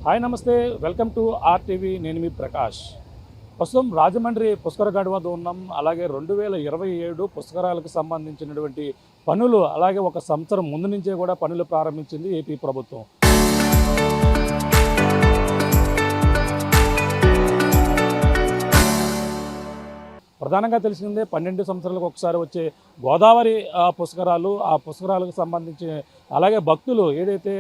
Hi నమస్తే, welcome to RTV. నేను మీ ప్రకాష్. ప్రస్తుతం రాజమండ్రి పుష్కర ఘాట్ వద్ద ఉన్నాం. అలాగే 2027 పుష్కరాలకు సంబంధించినటువంటి పనులు అలాగే ఒక సంవత్సరం ముందు నుంచే కూడా పనులు ప్రారంభించింది ఏపీ ప్రభుత్వం. ప్రధానంగా తెలిసిందే 12 సంవత్సరాలకు ఒకసారి వచ్చే గోదావరి పుష్కరాలు. ఆ పుష్కరాలకు సంబంధించి అలాగే భక్తులు ఏదైతే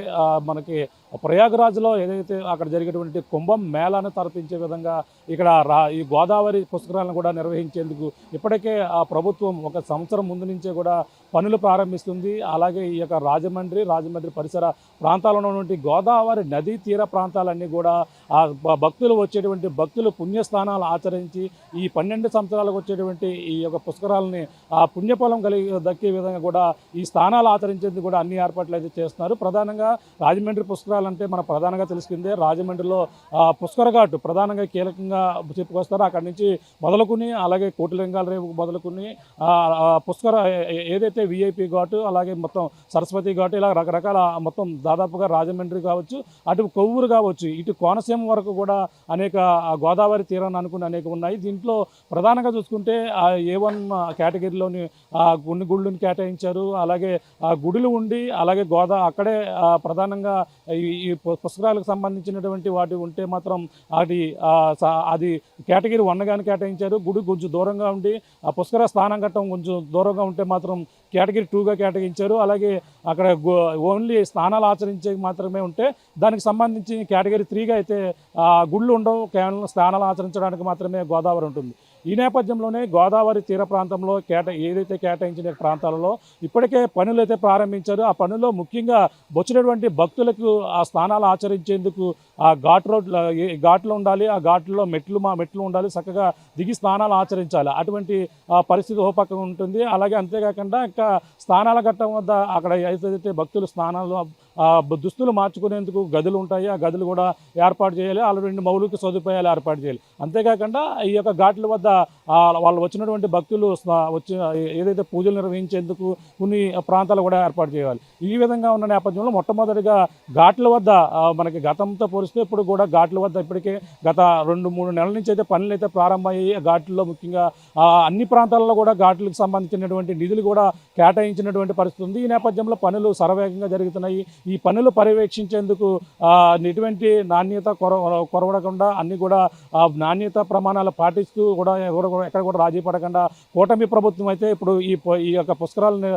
మనకి ప్రయాగరాజ్లో ఏదైతే అక్కడ జరిగేటువంటి కుంభం మేళాను తరపించే విధంగా ఇక్కడ ఈ గోదావరి పుష్కరాలను కూడా నిర్వహించేందుకు ఇప్పటికే ఆ ప్రభుత్వం ఒక సంవత్సరం ముందు నుంచే కూడా పనులు ప్రారంభిస్తుంది. అలాగే ఈ యొక్క రాజమండ్రి పరిసర ప్రాంతాల్లో ఉన్నటువంటి గోదావరి నదీ తీర ప్రాంతాలన్నీ కూడా ఆ భక్తులు వచ్చేటువంటి భక్తులు పుణ్యస్థానాలు ఆచరించి ఈ 12 సంవత్సరాలకు వచ్చేటువంటి ఈ యొక్క పుష్కరాలని ఆ పుణ్యఫలం దక్కే విధంగా కూడా ఈ స్థానాలు ఆచరించేందుకు కూడా అన్ని ఏర్పాట్లు అయితే చేస్తున్నారు. ప్రధానంగా రాజమండ్రి పుష్కరాలు అంటే మన ప్రధానంగా తెలుసుకుందే రాజమండ్రిలో పుష్కర ఘాట్ ప్రధానంగా కీలకంగా చెప్పుకొస్తారు. అక్కడి నుంచి మొదలుకుని అలాగే కోటిలింగాల రేవు మొదలుకుని పుష్కర ఏదైతే విఐపి ఘాటు అలాగే మొత్తం సరస్వతి ఘాటు ఇలా రకరకాల మొత్తం దాదాపుగా రాజమండ్రి కావచ్చు, అటు కొవ్వూరు కావచ్చు, ఇటు కోనసీమ వరకు కూడా అనేక గోదావరి తీరాన్ని అనుకుని అనేక ఉన్నాయి. దీంట్లో ప్రధానంగా చూసుకుంటే A1 కేటగిరీలోని కొన్ని గుళ్ళని కేటాయించారు. అలాగే గుడులు ఉండి అలాగే అక్కడే ప్రధానంగా ఈ పుష్కరాలకు సంబంధించినటువంటి వాటి ఉంటే మాత్రం అది కేటగిరీ 1 గాని కేటాయించారు. గుడి కొంచెం దూరంగా ఉండి ఆ పుష్కర స్నానం ఘట్టం కొంచెం దూరంగా ఉంటే మాత్రం కేటగిరీ 2గా కేటాయించారు. అలాగే అక్కడ ఓన్లీ స్నానాలు ఆచరించే మాత్రమే ఉంటే దానికి సంబంధించి కేటగిరీ 3గా అయితే గుళ్ళు ఉండవు, కేవలం స్నానాలు ఆచరించడానికి మాత్రమే గోదావరి ఉంటుంది. ఈ నేపథ్యంలోనే గోదావరి తీర ప్రాంతంలో ఏదైతే కేటాయించిన ప్రాంతాలలో ఇప్పటికే పనులు అయితే ప్రారంభించారు. ఆ పనుల్లో ముఖ్యంగా వచ్చినటువంటి భక్తులకు ఆ స్నానాలు ఆచరించేందుకు ఆ ఘాట్లో ఉండాలి, ఆ ఘాట్లో మెట్లు ఉండాలి, చక్కగా దిగి స్నానాలు ఆచరించాలి. అటువంటి పరిస్థితి ఓ పక్కన ఉంటుంది. అలాగే అంతేకాకుండా ఇంకా స్నానాల ఘట్టం వద్ద అక్కడ ఏదైతే భక్తులు స్నానాలు దుస్తులు మార్చుకునేందుకు గదులు ఉంటాయి, ఆ గదులు కూడా ఏర్పాటు చేయాలి. అలా 2 మౌలిక సదుపాయాలు ఏర్పాటు చేయాలి. అంతేకాకుండా ఈ యొక్క ఘాట్ల వద్ద వాళ్ళు వచ్చినటువంటి భక్తులు ఏదైతే పూజలు నిర్వహించేందుకు కొన్ని ప్రాంతాలు కూడా ఏర్పాటు చేయాలి. ఈ విధంగా ఉన్న నేపథ్యంలో మొట్టమొదటిగా ఘాట్ల వద్ద మనకి గతంతో పోలిస్తే ఇప్పుడు కూడా ఘాట్ల వద్ద ఇప్పటికే గత 2-3 నెలల నుంచి అయితే పనులు అయితే ప్రారంభమయ్యాయి. ఘాట్లలో ముఖ్యంగా అన్ని ప్రాంతాల్లో కూడా ఘాట్లకు సంబంధించినటువంటి నిధులు కూడా కేటాయించినటువంటి పరిస్థితి ఉంది. ఈ నేపథ్యంలో పనులు శరవేగంగా జరుగుతున్నాయి. ఈ పనులు పర్యవేక్షించేందుకు ఎటువంటి నాణ్యత కొరవడకుండా అన్ని కూడా నాణ్యత ప్రమాణాలు పాటిస్తూ కూడా ఎక్కడ కూడా రాజీ పడకుండా కూటమి ప్రభుత్వం అయితే ఇప్పుడు ఈ యొక్క పుష్కరాలను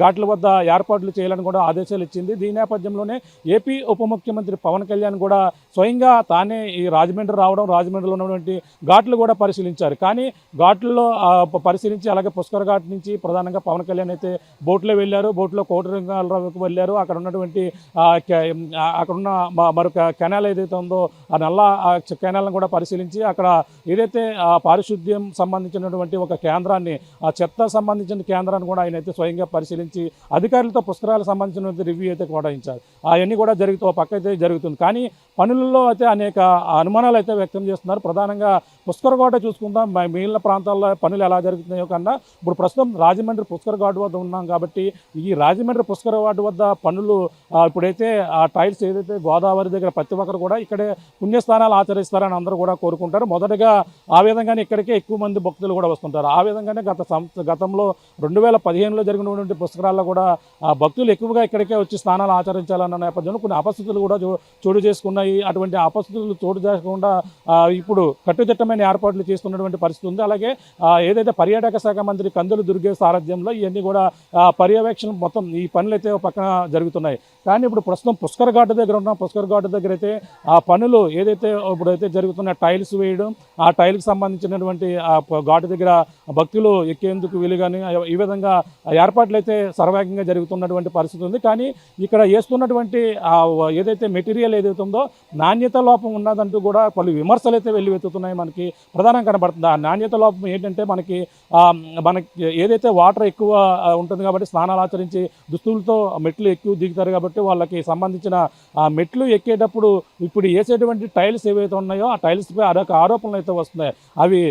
ఘాట్ల వద్ద ఏర్పాట్లు చేయాలని కూడా ఆదేశాలు ఇచ్చింది. దీని నేపథ్యంలోనే ఏపీ ఉప ముఖ్యమంత్రి పవన్ కళ్యాణ్ కూడా స్వయంగా తానే ఈ రాజమండ్రిలో ఉన్నటువంటి ఘాట్లు కూడా పరిశీలించారు. కానీ ఘాట్లలో పరిశీలించి అలాగే పుష్కర ఘాట్ నుంచి ప్రధానంగా పవన్ కళ్యాణ్ అయితే బోట్లో వెళ్ళారు. బోట్లో కోటిలింగాలకు వెళ్ళారు. అక్కడ ఉన్నటువంటి అక్కడున్న మరొక కెనాల్ ఏదైతే ఉందో ఆ నల్ల కెనాల్ను కూడా పరిశీలించి అక్కడ ఏదైతే పారిశుద్ధ్యం సంబంధించినటువంటి ఒక కేంద్రాన్ని చెత్త సంబంధించిన కేంద్రాన్ని కూడా ఆయన అయితే స్వయంగా పరిశీలించి అధికారులతో పుష్కరాలకు సంబంధించినటువంటి రివ్యూ అయితే కేటాయించారు. అవన్నీ కూడా పక్క అయితే జరుగుతుంది. కానీ పనులలో అయితే అనేక అనుమానాలు అయితే వ్యక్తం చేస్తున్నారు. ప్రధానంగా పుష్కర ఘాట్ చూసుకుందాం. మిగిలిన ప్రాంతాల్లో పనులు ఎలా జరుగుతున్నాయో కన్నా ఇప్పుడు ప్రస్తుతం రాజమండ్రి పుష్కర ఘాట్ వద్ద ఉన్నాం కాబట్టి ఈ రాజమండ్రి పుష్కర ఘాట్ వద్ద పనులు ఇప్పుడైతే ఆ టైల్స్ ఏదైతే గోదావరి దగ్గర ప్రతి ఒక్కరు కూడా ఇక్కడే పుణ్యస్థానాలు ఆచరిస్తారని అందరూ కూడా కోరుకుంటారు. మొదటగా ఆ విధంగానే ఇక్కడికే ఎక్కువ మంది భక్తులు కూడా వస్తుంటారు. ఆ విధంగానే గతంలో 2015లో జరిగినటువంటి పుష్కరాల్లో కూడా భక్తులు ఎక్కువగా ఇక్కడికే వచ్చి స్నానాలు ఆచరించాలన్న నేపథ్యంలో కొన్ని అపస్థితులు కూడా చోటు చేసుకున్నాయి. అటువంటి అపస్థితులు చోటు చేసుకుండా ఇప్పుడు కట్టుదిట్టమైన ఏర్పాట్లు చేస్తున్నటువంటి పరిస్థితి ఉంది. అలాగే ఏదైతే పర్యాటక శాఖ మంత్రి కందులు దుర్గేష్ సారథ్యంలో ఇవన్నీ కూడా పర్యవేక్షణ మొత్తం ఈ పనులు అయితే పక్కన జరుగుతున్నాయి. కానీ ఇప్పుడు ప్రస్తుతం పుష్కర ఘాట్ దగ్గర ఉన్నాం. పుష్కర ఘాట్ దగ్గర అయితే ఆ పనులు ఏదైతే ఇప్పుడైతే జరుగుతున్న టైల్స్ వేయడం, ఆ టైల్కి సంబంధించినటువంటి ఆ ఘాటు దగ్గర భక్తులు ఎక్కేందుకు వీలుగాని ఈ విధంగా ఏర్పాట్లు అయితే సర్వేగంగా జరుగుతున్నటువంటి పరిస్థితి ఉంది. కానీ ఇక్కడ వేస్తున్నటువంటి ఏదైతే మెటీరియల్ ఏదైతే ఉందో నాణ్యత లోపం ఉన్నదంటూ కూడా పలు విమర్శలు అయితే వెల్లువెత్తుతున్నాయి. మనకి ప్రధానంగా కనబడుతుంది. ఆ నాణ్యత లోపం ఏంటంటే మనకి ఏదైతే వాటర్ ఎక్కువ ఉంటుంది కాబట్టి స్నానాలు ఆచరించి దుస్తులతో మెట్లు ఎక్కువ దిగుతారు కాబట్టి కాబట్టి వాళ్ళకి సంబంధించిన ఆ మెట్లు ఎక్కేటప్పుడు ఇప్పుడు వేసేటువంటి టైల్స్ ఏవైతే ఉన్నాయో ఆ టైల్స్పై అదొక ఆరోపణలు అయితే వస్తున్నాయి. అవి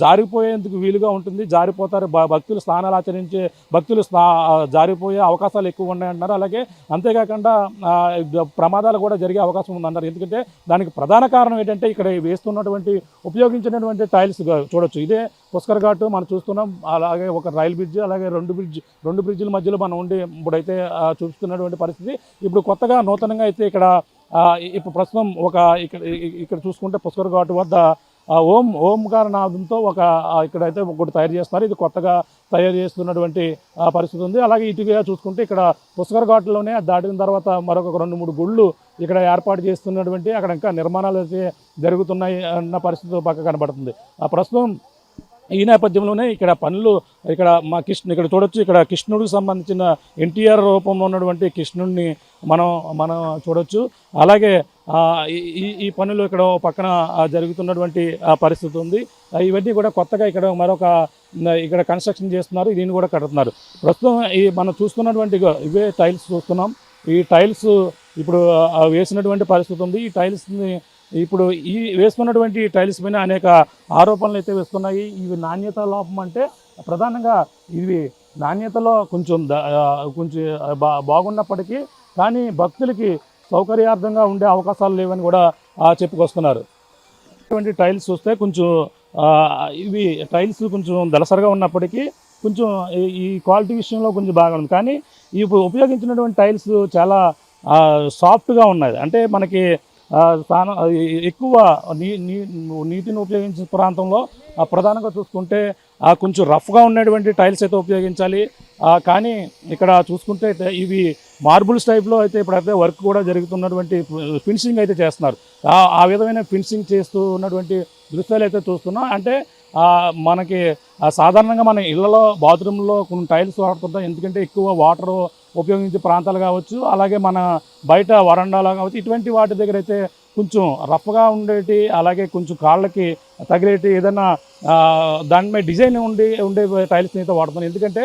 జారిపోయేందుకు వీలుగా ఉంటుంది, జారిపోతారు, భక్తులు స్నానాలు ఆచరించే భక్తులు జారిపోయే అవకాశాలు ఎక్కువ ఉన్నాయంటున్నారు. అలాగే అంతేకాకుండా ప్రమాదాలు కూడా జరిగే అవకాశం ఉందన్నారు. ఎందుకంటే దానికి ప్రధాన కారణం ఏంటంటే ఇక్కడ వేస్తున్నటువంటి ఉపయోగించినటువంటి టైల్స్ చూడొచ్చు. ఇదే పుష్కర్ ఘాట్ మనం చూస్తున్నాం. అలాగే ఒక రైల్ బ్రిడ్జ్, అలాగే రెండు బ్రిడ్జిల మధ్యలో మనం ఉండి ఇప్పుడైతే చూస్తున్నటువంటి పరిస్థితి. ఇప్పుడు కొత్తగా నూతనంగా అయితే ఇక్కడ ఇప్పుడు ప్రస్తుతం ఇక్కడ చూసుకుంటే పుష్కర్ ఘాట్ వద్ద ఓంకార నాదంతో ఇక్కడైతే ఒకటి తయారు చేస్తున్నారు. ఇది కొత్తగా తయారు చేస్తున్నటువంటి పరిస్థితి ఉంది. అలాగే ఇటుగా చూసుకుంటే ఇక్కడ పుష్కర్ ఘాట్లోనే దాటిన తర్వాత మరొక 2-3 గుళ్ళు ఇక్కడ ఏర్పాటు చేస్తున్నటువంటి అక్కడ ఇంకా నిర్మాణాలు అయితే జరుగుతున్నాయి అన్న పరిస్థితి పక్క కనబడుతుంది. ప్రస్తుతం ఈ నేపథ్యంలోనే ఇక్కడ పనులు ఇక్కడ ఇక్కడ చూడొచ్చు. ఇక్కడ కృష్ణుడికి సంబంధించిన ఎన్టీఆర్ రూపంలో ఉన్నటువంటి కృష్ణుడిని మనం చూడొచ్చు. అలాగే ఈ పనులు ఇక్కడ పక్కన జరుగుతున్నటువంటి పరిస్థితి ఉంది. ఇవన్నీ కూడా కొత్తగా ఇక్కడ ఇక్కడ కన్స్ట్రక్షన్ చేస్తున్నారు, దీన్ని కూడా కడుతున్నారు. ప్రస్తుతం మనం చూస్తున్నటువంటి ఇవే టైల్స్ చూస్తున్నాం. ఈ టైల్స్ ఇప్పుడు వేసినటువంటి పరిస్థితి ఉంది. ఈ టైల్స్ని ఇప్పుడు వేసుకున్నటువంటి టైల్స్ పైన అనేక ఆరోపణలు అయితే వేస్తున్నాయి. ఇవి నాణ్యత లోపం అంటే ప్రధానంగా ఇవి నాణ్యతలో కొంచెం బాగున్నప్పటికీ కానీ భక్తులకి సౌకర్యార్థంగా ఉండే అవకాశాలు లేవని కూడా చెప్పుకొస్తున్నారు. ఇటువంటి టైల్స్ చూస్తే కొంచెం ఇవి టైల్స్ కొంచెం దళసరిగా ఉన్నప్పటికీ కొంచెం ఈ క్వాలిటీ విషయంలో కొంచెం బాగా ఉంది. కానీ ఇప్పుడు ఉపయోగించినటువంటి టైల్స్ చాలా సాఫ్ట్గా ఉన్నాయి. అంటే మనకి ఎక్కువ నీటిని ఉపయోగించే ప్రాంతంలో ప్రధానంగా చూసుకుంటే కొంచెం రఫ్గా ఉన్నటువంటి టైల్స్ అయితే ఉపయోగించాలి. కానీ ఇక్కడ చూసుకుంటే ఇవి మార్బుల్స్ టైప్లో అయితే ఇప్పుడైతే వర్క్ కూడా జరుగుతున్నటువంటి ఫినిషింగ్ అయితే చేస్తున్నారు. ఆ విధమైన ఫినిషింగ్ చేస్తూ ఉన్నటువంటి దృశ్యాలు అయితే చూస్తున్నాం. అంటే మనకి సాధారణంగా మన ఇళ్లలో బాత్రూంలో కొన్ని టైల్స్ వాడుతుంటాం. ఎందుకంటే ఎక్కువ వాటర్ ఉపయోగించే ప్రాంతాలు కావచ్చు, అలాగే మన బయట వరండాలో కావచ్చు, ఇటువంటి వాటి దగ్గర అయితే కొంచెం రఫ్గా ఉండేటి, అలాగే కొంచెం కాళ్ళకి తగిలేటి ఏదైనా దాని మీద డిజైన్ ఉండే టైల్స్ని అయితే వాడుతున్నాం. ఎందుకంటే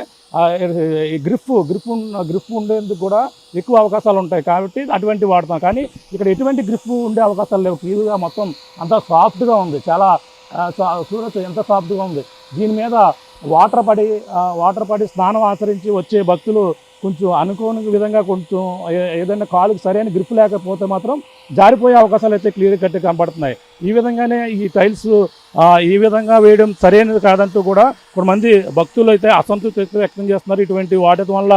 గ్రిప్ ఉండేందుకు కూడా ఎక్కువ అవకాశాలు ఉంటాయి కాబట్టి అటువంటి వాడతాం. కానీ ఇక్కడ ఎటువంటి గ్రిప్ ఉండే అవకాశాలు లేవు. క్లియర్గా మొత్తం అంతా సాఫ్ట్గా ఉంది. చాలా చూడొచ్చు ఎంత సాఫ్ట్గా ఉంది. దీని మీద వాటర్ పడి స్నానం ఆచరించి వచ్చే భక్తులు కొంచెం అనుకోని విధంగా కొంచెం ఏదైనా కాలుకి సరైన గ్రిప్ లేకపోతే మాత్రం జారిపోయే అవకాశాలు అయితే క్లియర్ కట్ కనబడుతున్నాయి. ఈ విధంగానే ఈ టైల్స్ ఈ విధంగా వేయడం సరైనది కాదంటూ కూడా కొంతమంది భక్తులు అయితే అసంతృప్తి వ్యక్తం చేస్తున్నారు. ఇటువంటి వాటి వల్ల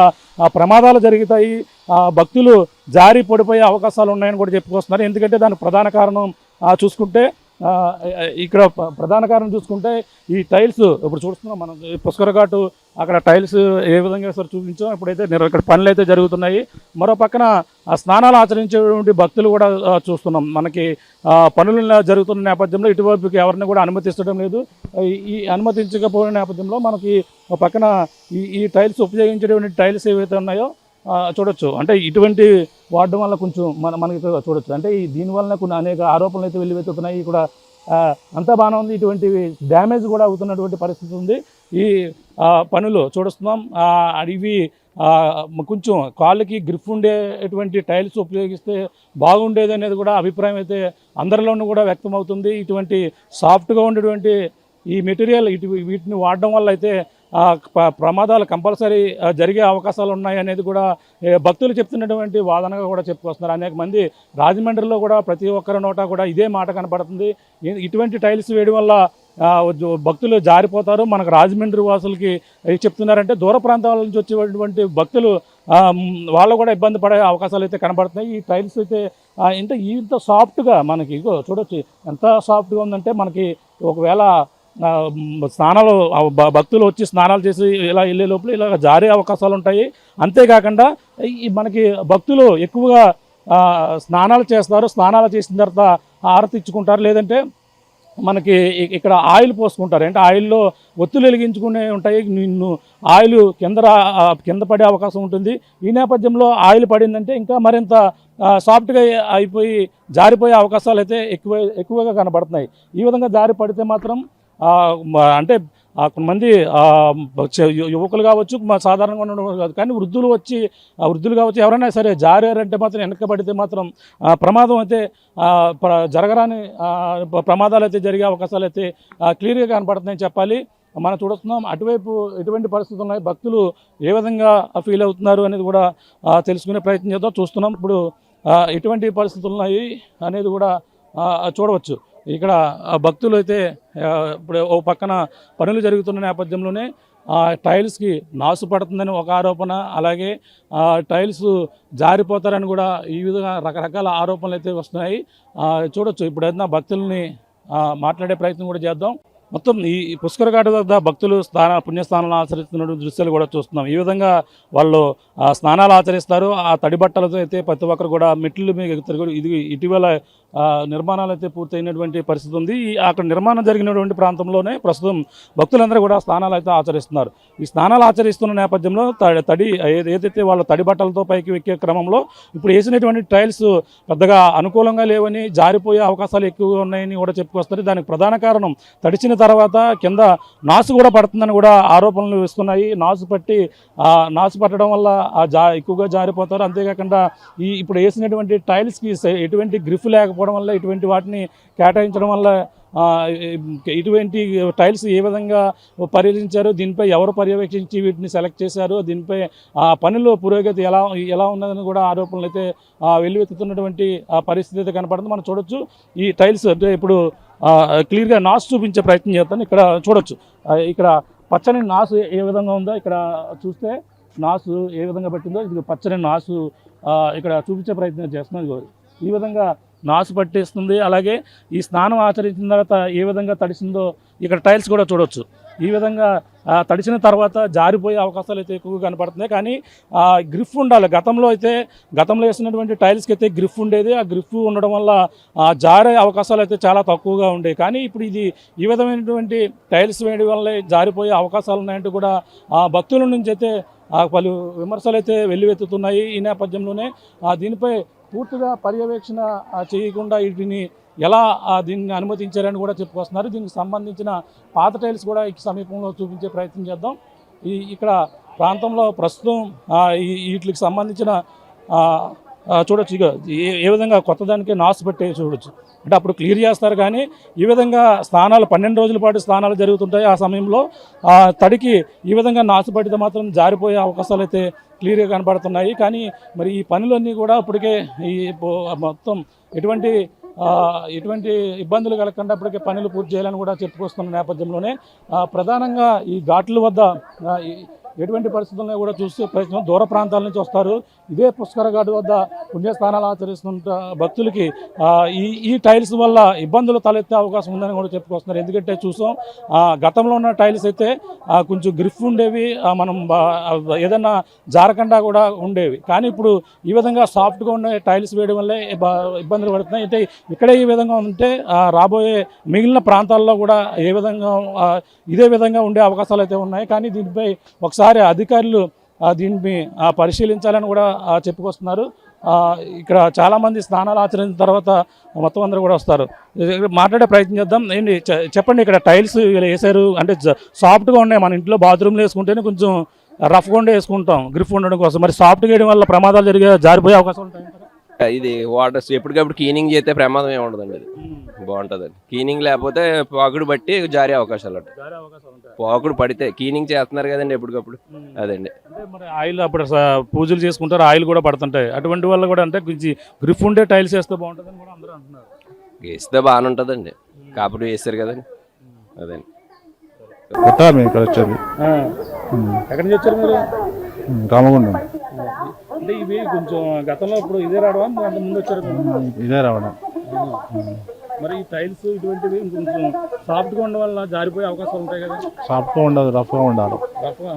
ప్రమాదాలు జరుగుతాయి, భక్తులు జారి పడిపోయే అవకాశాలు ఉన్నాయని కూడా చెప్పుకొస్తున్నారు. ఎందుకంటే దానికి ప్రధాన కారణం చూసుకుంటే ఇక్కడ ప్రధాన కారణం చూసుకుంటే ఈ టైల్స్ ఇప్పుడు చూస్తున్నాం మనం పుష్కర్ ఘాట్ అక్కడ టైల్స్ ఏ విధంగా సార్ చూపించాం. ఇప్పుడైతే ఇక్కడ పనులు అయితే జరుగుతున్నాయి. మరో పక్కన స్నానాలు ఆచరించేటువంటి భక్తులు కూడా చూస్తున్నాం. మనకి పనులు జరుగుతున్న నేపథ్యంలో ఇటువైపుకి ఎవరిని కూడా అనుమతించడం లేదు. ఈ అనుమతించకపోయిన నేపథ్యంలో మనకి పక్కన ఈ టైల్స్ ఉపయోగించేటువంటి టైల్స్ ఏవైతే ఉన్నాయో చూడొచ్చు. అంటే ఇటువంటి వాడడం వల్ల కొంచెం మనకి చూడొచ్చు. అంటే దీనివల్ల కొన్ని అనేక ఆరోపణలు అయితే వెల్లువెత్తుతున్నాయి. కూడా అంతా బాగానే ఉంది, ఇటువంటి డ్యామేజ్ కూడా అవుతున్నటువంటి పరిస్థితి ఉంది. ఈ పనులు చూస్తున్నాం. ఇవి కొంచెం కాళ్ళకి గ్రిప్ ఉండేటువంటి టైల్స్ ఉపయోగిస్తే బాగుండేది అనేది కూడా అభిప్రాయం అయితే అందరిలోనూ కూడా వ్యక్తం అవుతుంది. ఇటువంటి సాఫ్ట్గా ఉండేటువంటి ఈ మెటీరియల్ వీటిని వాడడం వల్ల అయితే ప్రమాదాలు కంపల్సరీ జరిగే అవకాశాలు ఉన్నాయి అనేది కూడా భక్తులు చెప్తున్నటువంటి వాదనగా కూడా చెప్పుకొస్తున్నారు. అనేక మంది రాజమండ్రిలో కూడా ప్రతి ఒక్కరి నోట కూడా ఇదే మాట కనపడుతుంది. ఇటువంటి టైల్స్ వేయడం వల్ల భక్తులు జారిపోతారు. మనకు రాజమండ్రి వాసులకి చెప్తున్నారంటే దూర ప్రాంతాల నుంచి వచ్చేటువంటి భక్తులు వాళ్ళు కూడా ఇబ్బంది పడే అవకాశాలు అయితే కనబడుతున్నాయి. ఈ టైల్స్ అయితే ఇంత సాఫ్ట్గా మనకి చూడొచ్చు ఎంత సాఫ్ట్గా ఉందంటే మనకి ఒకవేళ స్నానాలు భక్తులు వచ్చి స్నానాలు చేసి ఇలా వెళ్ళే లోపల ఇలా జారే అవకాశాలు ఉంటాయి. అంతేకాకుండా మనకి భక్తులు ఎక్కువగా స్నానాలు చేస్తారు. స్నానాలు చేసిన తర్వాత హారతి ఇచ్చుకుంటారు, లేదంటే మనకి ఇక్కడ ఆయిల్ పోసుకుంటారు. అంటే ఆయిల్లో ఒత్తులు వెలిగించుకునే ఉంటాయి. ఆయిల్ కింద పడే అవకాశం ఉంటుంది. ఈ నేపథ్యంలో ఆయిల్ పడిందంటే ఇంకా మరింత సాఫ్ట్గా అయిపోయి జారిపోయే అవకాశాలు అయితే ఎక్కువగా కనబడుతున్నాయి. ఈ విధంగా జారి పడితే మాత్రం అంటే కొంతమంది యువకులు కావచ్చు, సాధారణంగా ఉండడం కాదు, కానీ వృద్ధులు కావచ్చు, ఎవరైనా సరే జారారంటే మాత్రం వెనకబడితే మాత్రం ప్రమాదం అయితే జరగరాని ప్రమాదాలు అయితే జరిగే అవకాశాలు అయితే క్లియర్గా కనపడుతున్నాయని చెప్పాలి. మనం చూస్తున్నాం అటువైపు ఎటువంటి పరిస్థితులు ఉన్నాయి, భక్తులు ఏ విధంగా ఫీల్ అవుతున్నారు అనేది కూడా తెలుసుకునే ప్రయత్నం చేద్దాం. చూస్తున్నాం ఇప్పుడు ఎటువంటి పరిస్థితులు ఉన్నాయి అనేది కూడా చూడవచ్చు. ఇక్కడ భక్తులు అయితే ఇప్పుడు ఓ పక్కన పనులు జరుగుతున్న నేపథ్యంలోనే టైల్స్కి నాసు పడుతుందని ఒక ఆరోపణ, అలాగే టైల్స్ జారిపోతారని కూడా ఈ విధంగా రకరకాల ఆరోపణలు అయితే వస్తున్నాయి. చూడొచ్చు ఇప్పుడు ఏదైనా భక్తుల్ని మాట్లాడే ప్రయత్నం కూడా చేద్దాం. మొత్తం ఈ పుష్కర ఘాట్ వద్ద భక్తులు పుణ్యస్నానాలు ఆచరిస్తున్న దృశ్యాలు కూడా చూస్తున్నాం. ఈ విధంగా వాళ్ళు స్నానాలు ఆచరిస్తారు. ఆ తడి బట్టలతో అయితే ప్రతి ఒక్కరు కూడా మెట్లు మీద ఎక్కుతారు. ఇది ఇటీవల నిర్మాణాలు అయితే పూర్తయినటువంటి పరిస్థితి ఉంది. అక్కడ నిర్మాణం జరిగినటువంటి ప్రాంతంలోనే ప్రస్తుతం భక్తులందరూ కూడా స్నానాలు అయితే ఆచరిస్తున్నారు. ఈ స్నానాలు ఆచరిస్తున్న నేపథ్యంలో ఏదైతే వాళ్ళ తడి బట్టలతో పైకి ఎక్కే క్రమంలో ఇప్పుడు వేసినటువంటి టైల్స్ పెద్దగా అనుకూలంగా లేవని, జారిపోయే అవకాశాలు ఎక్కువగా ఉన్నాయని కూడా చెప్పుకొస్తారు. దానికి ప్రధాన కారణం తడిచిన తర్వాత కింద నాసు కూడా పడుతుందని కూడా ఆరోపణలు వస్తున్నాయి. నాసు పట్టడం వల్ల ఎక్కువగా జారిపోతారు. అంతేకాకుండా ఇప్పుడు వేసినటువంటి టైల్స్కి ఎటువంటి గ్రిఫ్ లేకపోవడం వల్ల, ఇటువంటి వాటిని కేటాయించడం వల్ల ఇటువంటి టైల్స్ ఏ విధంగా పరిశీలించారు, దీనిపై ఎవరు పర్యవేక్షించి వీటిని సెలెక్ట్ చేశారు, దీనిపై పనుల పురోగతి ఎలా ఉన్నదని కూడా ఆరోపణలు అయితే వెల్లువెత్తుతున్నటువంటి పరిస్థితి అయితే కనపడుతుంది. మనం చూడొచ్చు ఈ టైల్స్ అంటే ఇప్పుడు క్లియర్గా నాసు చూపించే ప్రయత్నం చేస్తాను. ఇక్కడ చూడొచ్చు ఇక్కడ పచ్చని నాసు ఏ విధంగా ఉందో ఇక్కడ చూస్తే నాసు ఏ విధంగా పెట్టిందో ఇది పచ్చని నాసు ఇక్కడ చూపించే ప్రయత్నం చేస్తున్నాను. ఈ విధంగా నాసు పట్టేస్తుంది. అలాగే ఈ స్నానం ఆచరించిన తర్వాత ఏ విధంగా తడిసిందో ఇక్కడ టైల్స్ కూడా చూడవచ్చు. ఈ విధంగా తడిసిన తర్వాత జారిపోయే అవకాశాలు అయితే ఎక్కువగా కనపడుతున్నాయి. కానీ గ్రిఫ్ ఉండాలి. గతంలో వేసినటువంటి టైల్స్కి అయితే గ్రిఫ్ ఉండేది. ఆ గ్రిఫ్ ఉండడం వల్ల జారే అవకాశాలు అయితే చాలా తక్కువగా ఉండేవి. కానీ ఇప్పుడు ఈ విధమైనటువంటి టైల్స్ వేయడం వల్ల జారిపోయే అవకాశాలు ఉన్నాయంటూ కూడా భక్తుల నుంచి అయితే పలు విమర్శలు అయితే వెల్లువెత్తుతున్నాయి. ఈ నేపథ్యంలోనే దీనిపై పూర్తిగా పర్యవేక్షణ చేయకుండా దీన్ని అనుమతించారని కూడా చెప్పుకొస్తున్నారు. దీనికి సంబంధించిన పాత టైల్స్ కూడా ఈ సమీపంలో చూపించే ప్రయత్నం చేద్దాం. ఇక్కడ ప్రాంతంలో ప్రస్తుతం వీటికి సంబంధించిన చూడొచ్చు. ఇక ఏ విధంగా కొత్తదానికి నాసు పెట్టే చూడొచ్చు. అంటే అప్పుడు క్లియర్ చేస్తారు, కానీ ఈ విధంగా స్నానాలు 12 రోజుల పాటు స్నానాలు జరుగుతుంటాయి. ఆ సమయంలో తడికి ఈ విధంగా నాసు పడితే మాత్రం జారిపోయే అవకాశాలు అయితే క్లియర్గా కనబడుతున్నాయి. కానీ మరి ఈ పనులన్నీ కూడా ఇప్పటికే మొత్తం ఎటువంటి ఇబ్బందులు కలగకుండా ఇప్పటికే పనులు పూర్తి చేయాలని కూడా చెప్పుకొస్తున్న నేపథ్యంలోనే ప్రధానంగా ఈ ఘాట్ల వద్ద ఎటువంటి పరిస్థితులను కూడా చూస్తే ప్రయత్నం దూర ప్రాంతాల నుంచి వస్తారు. ఇదే పుష్కర ఘాట్ వద్ద పుణ్యస్థానాలు ఆచరిస్తున్న భక్తులకి ఈ టైల్స్ వల్ల ఇబ్బందులు తలెత్తే అవకాశం ఉందని కూడా చెప్పుకొస్తున్నారు. ఎందుకంటే చూసాం గతంలో ఉన్న టైల్స్ అయితే కొంచెం గ్రిఫ్ ఉండేవి, మనం ఏదన్నా జారకుండా కూడా ఉండేవి. కానీ ఇప్పుడు ఈ విధంగా సాఫ్ట్గా ఉండే టైల్స్ వేయడం వల్లే ఇబ్బందులు పడుతున్నాయి. అయితే ఇక్కడే ఈ విధంగా ఉంటే రాబోయే మిగిలిన ప్రాంతాల్లో కూడా ఇదే విధంగా ఉండే అవకాశాలు అయితే ఉన్నాయి. కానీ దీనిపై ఒకసారి అధికారులు దీన్ని పరిశీలించాలని కూడా చెప్పుకొస్తున్నారు. ఇక్కడ చాలామంది స్నానాలు ఆచరించిన తర్వాత మొత్తం అందరూ కూడా వస్తారు. మాట్లాడే ప్రయత్నం చేద్దాం. ఏంటి చెప్పండి, ఇక్కడ టైల్స్ వేసారు అంటే సాఫ్ట్గా ఉన్నాయి. మన ఇంట్లో బాత్రూమ్లో వేసుకుంటేనే కొంచెం రఫ్గా ఉండే వేసుకుంటాం గ్రిఫ్ ఉండడం కోసం. మరి సాఫ్ట్గా వేయడం వల్ల ప్రమాదాలు జారిపోయే అవకాశం ఉంటాయి. ఇది వాటర్ ఎప్పటికప్పుడు క్లీనింగ్ చేస్తే ప్రమాదం ఏమి ఉండదండి. అది బాగుంటుందండి. క్లీనింగ్ లేకపోతే పాకుడు బట్టి జారే అవకాశాలు ఉంటాయి. పాకుడు పడితే క్లీనింగ్ చేస్తున్నారు కదండి ఎప్పటికప్పుడు. అదండి అంటే మరి ఆయిల్ అప్పుడు పూజలు చేసుకుంటారు, ఆయిల్ కూడా పడుతుంటాయి. అటువంటి వల్ల కూడా అంటే కొంచెం గ్రిఫ్ ఉండే టైల్స్ వేస్తే బాగుంటుందని కూడా అందరూ అంటున్నారు. వేస్తే బాగానే ఉంటుందండి. కాపుడు వేస్తారు కదండి. అదండి ఇక్కడ వచ్చేది ఎక్కడి నుంచి వచ్చారు మీరు? రామగుండం. అంటే ఇవి కొంచెం గతంలో ఇప్పుడు ఇదే రావడం అంత ముందు వచ్చారు? ఇదే రావడం. మరి ఈ టైల్స్ ఇటువంటివి కొంచెం సాఫ్ట్గా ఉండడం వల్ల జారిపోయే అవకాశాలు ఉంటాయి కదా? సాఫ్ట్గా ఉండదు, రఫ్గా ఉండాలి. రఫ్గా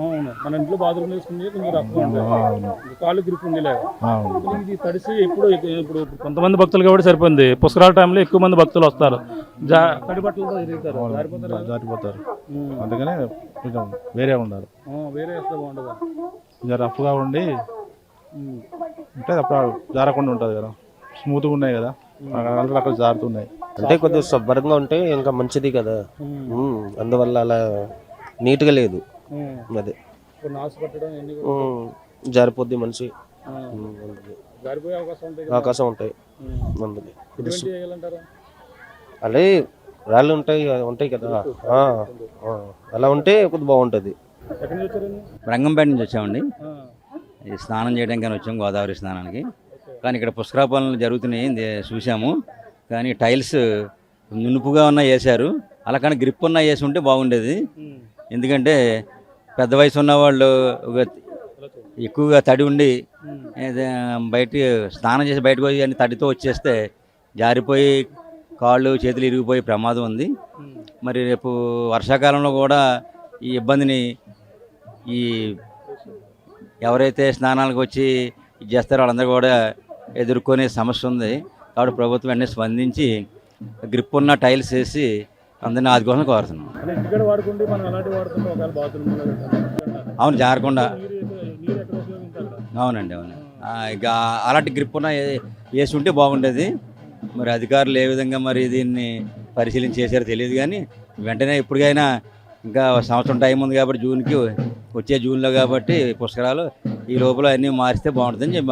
మన ఇంట్లో బాత్రూమ్ వేసుకుని కొంచెం రఫ్గా ఉంటాయి, కాళ్ళు గ్రిప్ ఉండేలాగా. ఇది తడిసి ఇప్పుడు కొంతమంది భక్తులు కాబట్టి సరిపోయింది. పుష్కరాల టైంలో ఎక్కువ మంది భక్తులు వస్తారు, తడి బట్టలతో జారిపోతారు. అందుకనే కొంచెం వేరే ఉండాలి. వేరే వేస్తే బాగుంటుందా? కొంచెం రఫ్గా ఉండి అంటే అప్పుడు జారకుండా ఉంటుంది కదా, స్మూత్గా ఉన్నాయి కదా, అక్కడ జారుతున్నాయి. అంటే కొద్దిగా శుభ్రంగా ఉంటే ఇంకా మంచిది కదా, అందువల్ల అలా నీట్గా లేదు. అదే ఇప్పుడు నాసు పట్టడం ఎన్ని జారిపోద్ది మనిషి, జారిపోయే అవకాశం ఉంటాయి అవకాశం ఉంటాయి. అందుకే ఎటువంటి చేయాలంటారా? అలాగే రాళ్ళు ఉంటాయి ఉంటాయి కదా, అలా ఉంటే కొద్దిగా బాగుంటుంది. ఎక్కడి నుంచి వచ్చారండి? రంగంపేట నుంచి వచ్చామండి. ఈ స్నానం చేయడానికి వచ్చాము, గోదావరి స్నానానికి. కానీ ఇక్కడ పుష్కర పనులు జరుగుతున్నాయి చూసాము. కానీ టైల్స్ నునుపుగా ఉన్న వేశారు, అలా కానీ గ్రిప్ ఉన్న వేసి ఉంటే బాగుండేది. ఎందుకంటే పెద్ద వయసు ఉన్న వాళ్ళు ఎక్కువగా తడి ఉండి బయట స్నానం చేసి బయటకు పోయి అన్ని తడితో వచ్చేస్తే జారిపోయి కాళ్ళు చేతులు ఇరిగిపోయే ప్రమాదం ఉంది. మరి రేపు వర్షాకాలంలో కూడా ఈ ఇబ్బందిని ఈ ఎవరైతే స్నానాలకు వచ్చి ఇది చేస్తారో వాళ్ళందరూ కూడా ఎదుర్కొనే సమస్య ఉంది. కాబట్టి ప్రభుత్వం అన్నీ స్పందించి గ్రిప్ ఉన్న టైల్స్ వేసి అందరినీ ఆదుకోవాలని కోరుతున్నాం. అవును, జారకుండా. అవునండి, అవును. ఇక అలాంటి గ్రిప్ ఉన్న వేసి ఉంటే బాగుండేది. మరి అధికారులు ఏ విధంగా మరి దీన్ని పరిశీలన చేశారో తెలియదు. కానీ వెంటనే ఇప్పటికైనా ఇంకా సంవత్సరం టైం ఉంది కాబట్టి జూన్కి, వచ్చే జూన్లో కాబట్టి పుష్కరాలు ఈ లోపల అన్నీ మారిస్తే బాగుంటుందని చెప్పి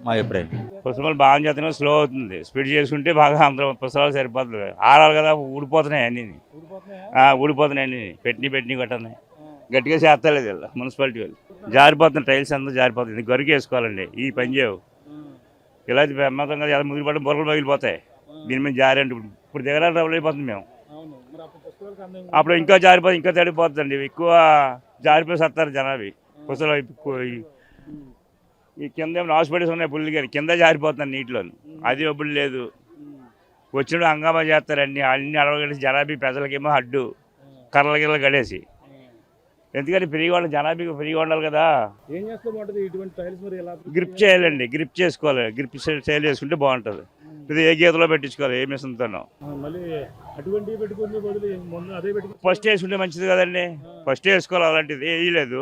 మా అభిప్రాయం. పుస్తకాలు బాగా చేస్తున్నా స్లో అవుతుంది. స్పీడ్ చేసుకుంటే బాగా అందరూ పుస్తకాలు సరిపోతుంది. ఆరాలు కదా ఊడిపోతున్నాయి అన్నీ, ఊడిపోతున్నాయి అన్నీ. పెట్టినవి కట్టున్నాయి, గట్టిగా చేస్తలేదు వీళ్ళు మున్సిపాలిటీ వాళ్ళు. జారిపోతున్నాయి టైల్స్ అంతా జారిపోతుంది. గరికి వేసుకోవాలండి, ఈ పని చేయవు. ఇలా ప్రమాదంగా ముగిలిపడడం బొరలు పగిలిపోతాయి. దీని మీద జారి అంటే ఇప్పుడు దగ్గర డబుల్ అయిపోతుంది. మేము అప్పుడు ఇంకా జారిపోతుంది, ఇంకా తడిపోతుందండి. ఎక్కువ జారిపోయి సత్తారు జనాభి పుస్తకాలు. ఈ కింద ఏమైనా హాస్పిటల్స్ ఉన్నాయి పుల్లి కానీ కింద జారిపోతున్నాను నీటిలో. అది ఒప్పుడు లేదు. వచ్చినప్పుడు హంగామా చేస్తారండి, అన్ని అడవగలిసి జనాభీ ప్రజలకేమో అడ్డు కర్రల గిర్రలు గడేసి. ఎందుకంటే ఫ్రీగా ఉండాలి, జనాభీకి ఫ్రీగా ఉండాలి కదా. ఏం చేస్తే బాగుంటుంది ఇటువంటి టైల్స్? మరి ఎలా గ్రిప్ చేయాలండి, గ్రిప్ చేసుకోవాలి. గ్రిప్ సేల్ చేసుకుంటే బాగుంటుంది. ఇది ఏ గీతలో పెట్టించుకోవాలి, ఏ మిషన్తోనో. మళ్ళీ అటువంటి పెట్టుకునే బదులు ముందు అదే పెట్టుకుని ఫస్ట్ వేసుకుంటే మంచిది కదండి. ఫస్ట్ వేసుకోవాలి, అలాంటిది వేయలేదు.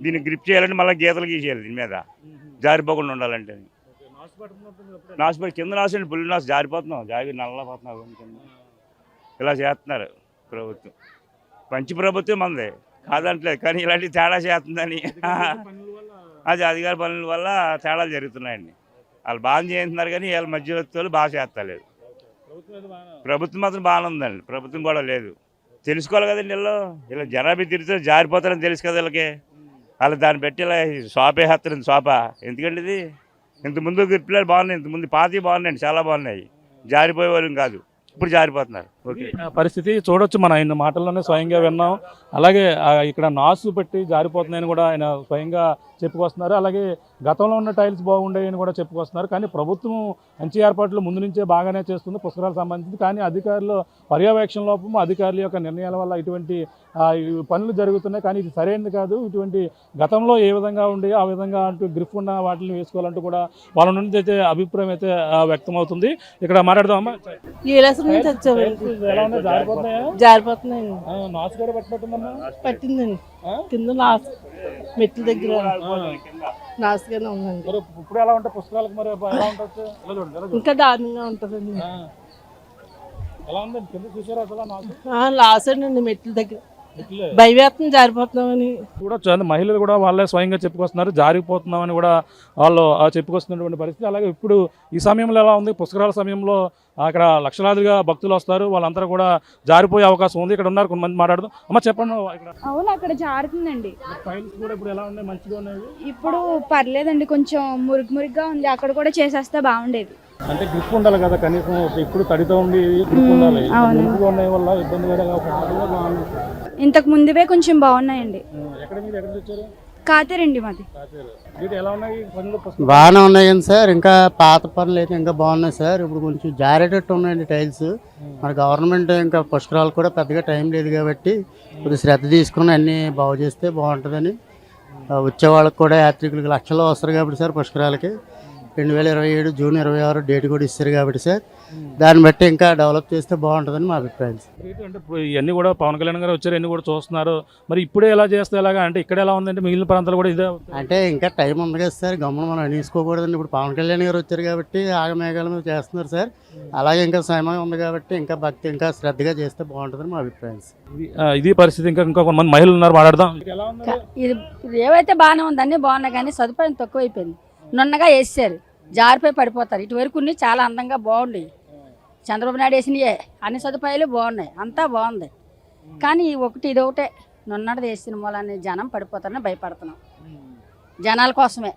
దీన్ని గ్రిప్ చేయాలంటే మళ్ళీ గీతలు గీసేయాలి, దీని మీద జారిపోకుండా ఉండాలంటే. నాసుపడి కింద నాసండి, పుల్లి నాసు జారిపోతున్నాం, జారి నల్లపోతున్నాం. ఇలా చేస్తున్నారు ప్రభుత్వం. మంచి ప్రభుత్వం మంది కాదంటలేదు, కానీ ఇలాంటి తేడా చేస్తుందని. అది అధికార పనుల వల్ల తేడాలు జరుగుతున్నాయండి. వాళ్ళు బాగా చేస్తున్నారు కానీ వీళ్ళ మధ్యవర్తులు బాగా చేస్తలేదు. ప్రభుత్వం మాత్రం బాగానే ఉందండి. ప్రభుత్వం కూడా లేదు. తెలుసుకోవాలి కదండి వీళ్ళు. ఇలా జనాభా తిరిగితే జారిపోతారని తెలుసు కదా వీళ్ళకి. వాళ్ళు దాన్ని పెట్టి ఇలా షాప్ వేస్తారు. షాపా ఎందుకండి ఇది? ఇంతకుముందు పిల్లలు బాగున్నాయి, ఇంతకుముందు పాతవి బాగున్నాయండి, చాలా బాగున్నాయి. జారిపోయేవాళ్ళు కాదు, ఇప్పుడు జారిపోతున్నారు. ఓకే, పరిస్థితి చూడొచ్చు, మన ఆయన మాటల్లోనే స్వయంగా విన్నాం. అలాగే ఇక్కడ నాసు పెట్టి జారిపోతున్నాయని కూడా ఆయన స్వయంగా చెప్పుకొస్తున్నారు. అలాగే గతంలో ఉన్న టైల్స్ బాగుండేవని కూడా చెప్పుకొస్తున్నారు. కానీ ప్రభుత్వం మంచి ఏర్పాట్లు ముందు నుంచే బాగానే చేస్తుంది పుష్కరాలకు సంబంధించి. కానీ అధికారులు పర్యవేక్షణ లోపం, అధికారుల యొక్క నిర్ణయాల వల్ల ఇటువంటి పనులు జరుగుతున్నాయి. కానీ ఇది సరైనది కాదు. ఇటువంటి గతంలో ఏ విధంగా ఉండేవో ఆ విధంగా అంటూ గ్రిప్ ఉన్న వాటిని వేసుకోవాలంటూ కూడా వాళ్ళ నుండి అయితే అభిప్రాయం అయితే వ్యక్తమవుతుంది. ఇక్కడ మాట్లాడదామమ్మా. జారిపోతున్నాయి. నాసు కూడా పట్టినట్టుందమ్మా? పట్టిందండి, కింద నాసు మెట్ల దగ్గర నాసుగానే ఉందండి. ఇప్పుడు ఎలా ఉంటాయి పుస్తకాలకు? మరి ఎలా ఉంటుంది? ఇంకా దారుణంగా ఉంటుందండి. ఎలా ఉందండి కింద చూసారా అసలు నాసు? లాసండి మెట్ల దగ్గర, భయవేత్తం జారిపోతున్నామని చూడొచ్చు. మహిళలు కూడా వాళ్ళే స్వయంగా చెప్పుకొస్తున్నారు, జారిపోతున్నామని కూడా వాళ్ళు చెప్పుకొస్తున్నటువంటి పరిస్థితి. అలాగే ఇప్పుడు ఈ సమయంలో ఎలా ఉంది? పుష్కరాల సమయంలో అక్కడ లక్షలాదిగా భక్తులు వస్తారు, వాళ్ళంతా కూడా జారిపోయే అవకాశం ఉంది. ఇక్కడ ఉన్నారు కొంతమంది, మాట్లాడదాం. అమ్మ చెప్పండి. అవును, అక్కడ జారుతుందండి. టైల్స్ కూడా ఇప్పుడు ఎలా ఉన్నాయి? మంచిగా ఉన్నాయి? ఇప్పుడు పర్లేదండి, కొంచెం మురిగ్గా ఉంది. అక్కడ కూడా చేసేస్తే బాగుండేది. అంటే గ్రిప్ ఉండాలి కదా కనీసం. ఇప్పుడు తడితో ఉండి గ్రిప్ ఉండాలి. మురుగుగా ఉన్నాయి వల్ల ఇబ్బంది బాగుంది. ఇంతకు ముందువే కొంచెం బాగున్నాయండి. ఎక్కడ మీరు ఎక్కడ తెచ్చారు? కాతేరండి మాది. ఎలా ఉన్నాయి పనులు? బాగానే ఉన్నాయండి సార్. ఇంకా పాత పనులు అయితే ఇంకా బాగున్నాయి సార్. ఇప్పుడు కొంచెం జారేటట్టు ఉన్నాయండి టైల్స్. మన గవర్నమెంట్ ఇంకా పుష్కరాలు కూడా పెద్దగా టైం లేదు కాబట్టి కొద్దిగా శ్రద్ధ తీసుకుని అన్నీ బాగు చేస్తే బాగుంటుందని. వచ్చే వాళ్ళకి కూడా యాత్రికులకి లక్షల్లో వస్తారు కాబట్టి సార్ పుష్కరాలకి 2027 జూన్ 26 డేట్ కూడా ఇస్తారు కాబట్టి సార్ దాన్ని బట్టి ఇంకా డెవలప్ చేస్తే బాగుంటుందని మా అభిప్రాయం సార్. అంటే ఇప్పుడు ఇవన్నీ కూడా పవన్ కళ్యాణ్ గారు వచ్చారు, ఇవన్నీ కూడా చూస్తున్నారు. మరి ఇప్పుడే ఎలా చేస్తే ఎలాగా, అంటే ఇక్కడ ఎలా ఉందంటే మిగిలిన ప్రాంతాలు కూడా ఇదే అంటే ఇంకా టైం ఉంది కదా సార్, గమ్మున మనం అనేసుకోకూడదండి. ఇప్పుడు పవన్ కళ్యాణ్ గారు వచ్చారు కాబట్టి ఆగమేఘాల మీద చేస్తున్నారు సార్. అలాగే ఇంకా సమయం ఉంది కాబట్టి ఇంకా భక్తి ఇంకా శ్రద్ధగా చేస్తే బాగుంటుందని మా అభిప్రాయం సార్. ఇది పరిస్థితి. ఇంకా కొంతమంది మహిళలు ఉన్నారు, మాట్లాడదాం. ఎలా ఉంది? ఇది ఏవైతే బాగానే ఉంది, అన్నీ బాగున్నాయి, కానీ సదుపాయం తక్కువైపోయింది. నున్నగా వేసారు, జారిపోయి పడిపోతారు. ఇటువరకు ఉన్నాయి చాలా అందంగా బాగుండేవి. చంద్రబాబు నాయుడు వేసినయే అన్ని సదుపాయాలు బాగున్నాయి, అంతా బాగుంది. కానీ ఇది ఒకటే నున్నది వేసిన మూలాన్ని జనం పడిపోతారని భయపడుతున్నాం. జనాల కోసమే.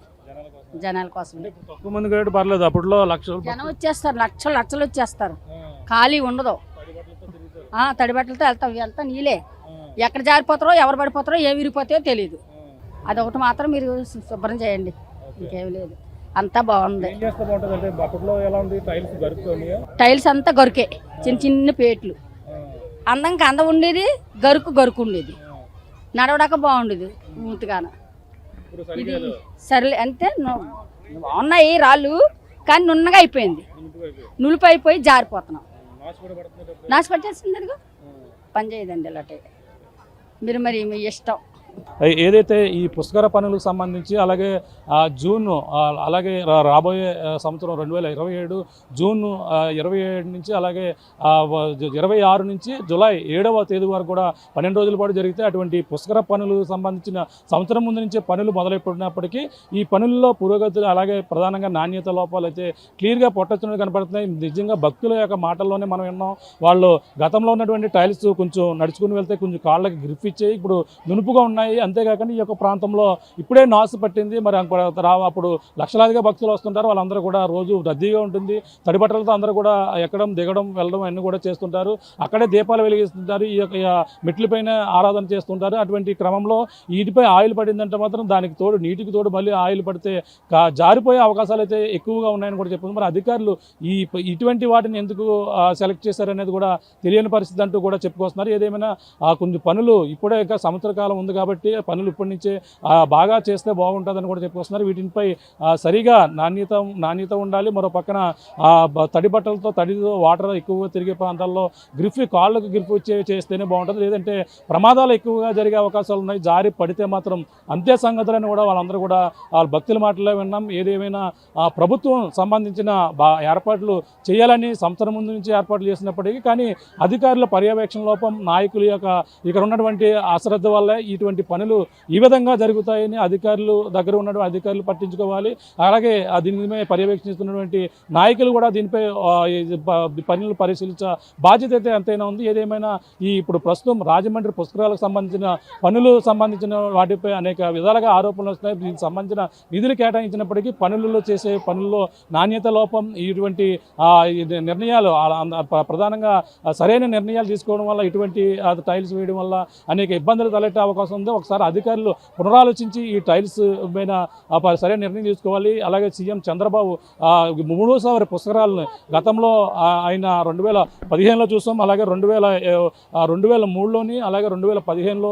తక్కువ మంది కాబట్టి పర్లేదు. అప్పట్లో లక్షలు జనం వచ్చేస్తారు, లక్షలు వచ్చేస్తారు, ఖాళీ ఉండదు. తడిబట్టలతో వెళ్తా నీళ్ళే. ఎక్కడ జారిపోతారో ఎవరు పడిపోతారో ఏ విరిగిపోతాయో తెలియదు. అదొకటి మాత్రం మీరు శుభ్రం చేయండి, ఇంకేం లేదు. అంతా బాగుంది. టైల్స్ అంతా గరుకే, చిన్న పేట్లు. అందంగా అందం ఉండేది, గరుకు ఉండేది. నడవడాక బాగుండేది మూతిగాన. ఇది సర్లే అంతే. బాగున్నాయి రాళ్ళు, కానీ నున్నగా అయిపోయింది. నులిపి అయిపోయి జారిపోతున్నాం. నాశపట్టేసింది, అదిగో పని చేయదండి. ఇలాంటి మీరు మరి మీ ఇష్టం. ఏదైతే ఈ పుష్కర పనులకు సంబంధించి అలాగే జూన్ అలాగే రాబోయే సంవత్సరం 2027 జూన్ 27 నుంచి అలాగే 26 నుంచి జూలై 7వ తేదీ వరకు కూడా 12 రోజుల పాటు జరిగితే అటువంటి పుష్కర పనులకు సంబంధించిన సంవత్సరం ముందు నుంచే పనులు మొదలైపోయినప్పటికీ ఈ పనుల్లో పురోగతులు అలాగే ప్రధానంగా నాణ్యత లోపాలు అయితే క్లియర్గా పొట్టొచ్చినట్టు కనపడుతున్నాయి. నిజంగా భక్తుల యొక్క మాటల్లోనే మనం విన్నాం. వాళ్ళు గతంలో ఉన్నటువంటి టైల్స్ కొంచెం నడుచుకుని వెళ్తే కొంచెం కాళ్ళకి గ్రిప్ ఇచ్చాయి, ఇప్పుడు నునుపుగా ఉన్నాయి. అంతేకాకుండా ఈ యొక్క ప్రాంతంలో ఇప్పుడే నాసు పట్టింది. మరి అప్పుడు లక్షలాదిగా భక్తులు వస్తుంటారు, వాళ్ళందరూ కూడా రోజు రద్దీగా ఉంటుంది. తడిబట్టలతో అందరూ కూడా ఎక్కడం దిగడం వెళ్ళడం అన్నీ కూడా చేస్తుంటారు. అక్కడే దీపాలు వెలిగిస్తుంటారు, ఈ యొక్క మెట్లపైన ఆరాధన చేస్తుంటారు. అటువంటి క్రమంలో వీటిపై ఆయిల్ పడిందంటే మాత్రం దానికి తోడు నీటికి తోడు మళ్ళీ ఆయిల్ పడితే జారిపోయే అవకాశాలు అయితే ఎక్కువగా ఉన్నాయని కూడా చెప్తుంది. మరి అధికారులు ఇటువంటి వాటిని ఎందుకు సెలెక్ట్ చేశారనేది కూడా తెలియని పరిస్థితి అంటూ కూడా చెప్పుకొస్తున్నారు. ఏదేమైనా కొన్ని పనులు ఇప్పుడే ఇంకా సంవత్సర కాలం ఉంది కాబట్టి పనులు ఇప్పటి నుంచే బాగా చేస్తే బాగుంటుందని కూడా చెప్పుకొస్తున్నారు. వీటిపై సరిగా నాణ్యత ఉండాలి. మరో పక్కన తడి బట్టలతో తడితో వాటర్ ఎక్కువగా తిరిగే ప్రాంతాల్లో కాళ్ళకు గ్రిప్ చేస్తేనే బాగుంటుంది. లేదంటే ప్రమాదాలు ఎక్కువగా జరిగే అవకాశాలు ఉన్నాయి. జారి పడితే మాత్రం అంతే సంగతులని కూడా వాళ్ళందరూ కూడా వాళ్ళ భక్తుల మాటల్లో విన్నాం. ఏదేమైనా ప్రభుత్వం సంబంధించిన ఏర్పాట్లు చేయాలని సంవత్సరం ముందు నుంచి ఏర్పాట్లు చేసినప్పటికీ కానీ అధికారుల పర్యవేక్షణ లోపం, నాయకుల యొక్క ఇక్కడ ఉన్నటువంటి అశ్రద్ధ వల్ల ఇటువంటి పనులు ఈ విధంగా జరుగుతాయని అధికారులు దగ్గర ఉన్నటువంటి అధికారులు పట్టించుకోవాలి. అలాగే దీనిపై పర్యవేక్షిస్తున్నటువంటి నాయకులు కూడా దీనిపై పనులు పరిశీలించ బాధ్యత అయితే ఎంతైనా ఉంది. ఏదేమైనా ఇప్పుడు ప్రస్తుతం రాజమండ్రి పుష్కరాలకు సంబంధించిన వాటిపై అనేక విధాలుగా ఆరోపణలు వస్తున్నాయి. దీనికి సంబంధించిన నిధులు కేటాయించినప్పటికీ పనుల్లో నాణ్యత లోపం, ఇటువంటి నిర్ణయాలు ప్రధానంగా సరైన నిర్ణయాలు తీసుకోవడం వల్ల ఇటువంటి టైల్స్ వేయడం వల్ల అనేక ఇబ్బందులు తలెట్టే అవకాశం ఉంది. ఒకసారి అధికారులు పునరాలోచించి ఈ టైల్స్ పైన సరైన నిర్ణయం తీసుకోవాలి. అలాగే సీఎం చంద్రబాబు 3వ పుష్కరాలను గతంలో ఆయన 2015లో చూసాం, అలాగే 2003లోని అలాగే 2015లో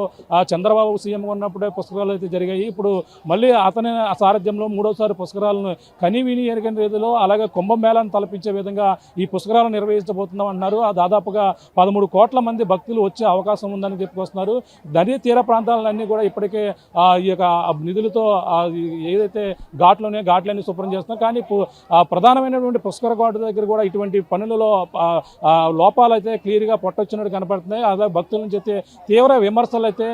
చంద్రబాబు సీఎంగా ఉన్నప్పుడే పుష్కరాలు అయితే జరిగాయి. ఇప్పుడు మళ్ళీ అతని సారథ్యంలో 3వసారి పుష్కరాలను కనీవిని ఎరగని రీతిలో అలాగే కుంభమేళాన్ని తలపించే విధంగా ఈ పుష్కరాలను నిర్వహించబోతున్నాం అన్నారు. దాదాపుగా 13 కోట్ల మంది భక్తులు వచ్చే అవకాశం ఉందని చెప్పుకొస్తున్నారు. నదీ తీర ప్రాంతాలన్నీ కూడా ఇప్పటికే ఈ యొక్క నిధులతో ఏదైతే ఘాట్లన్నీ శుభ్రం చేస్తున్నారు. కానీ ప్రధానమైనటువంటి పుష్కర ఘాటు దగ్గర కూడా ఇటువంటి పనులలో లోపాలు అయితే క్లియర్గా పొట్టొచ్చినట్టు కనపడుతున్నాయి. అలాగే భక్తుల నుంచి అయితే తీవ్ర విమర్శలు అయితే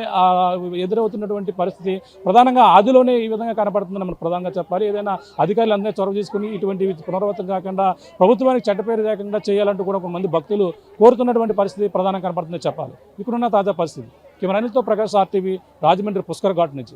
ఎదురవుతున్నటువంటి పరిస్థితి ప్రధానంగా ఆదిలోనే ఈ విధంగా కనపడుతుందని మనం ప్రధానంగా చెప్పాలి. ఏదైనా అధికారులు అందరూ చొరవ తీసుకుని ఇటువంటి పునరావృతం కాకుండా ప్రభుత్వానికి చెడ్డ పేరు లేకుండా చేయాలంటూ కూడా కొంతమంది భక్తులు కోరుతున్నటువంటి పరిస్థితి ప్రధానంగా కనపడుతుందని చెప్పాలి. ఇప్పుడున్న తాజా పరిస్థితి. కెమెరా అనిల్తో ప్రకాష్ RTV రాజమండ్రి పుష్కర్ ఘాట్ నుంచి.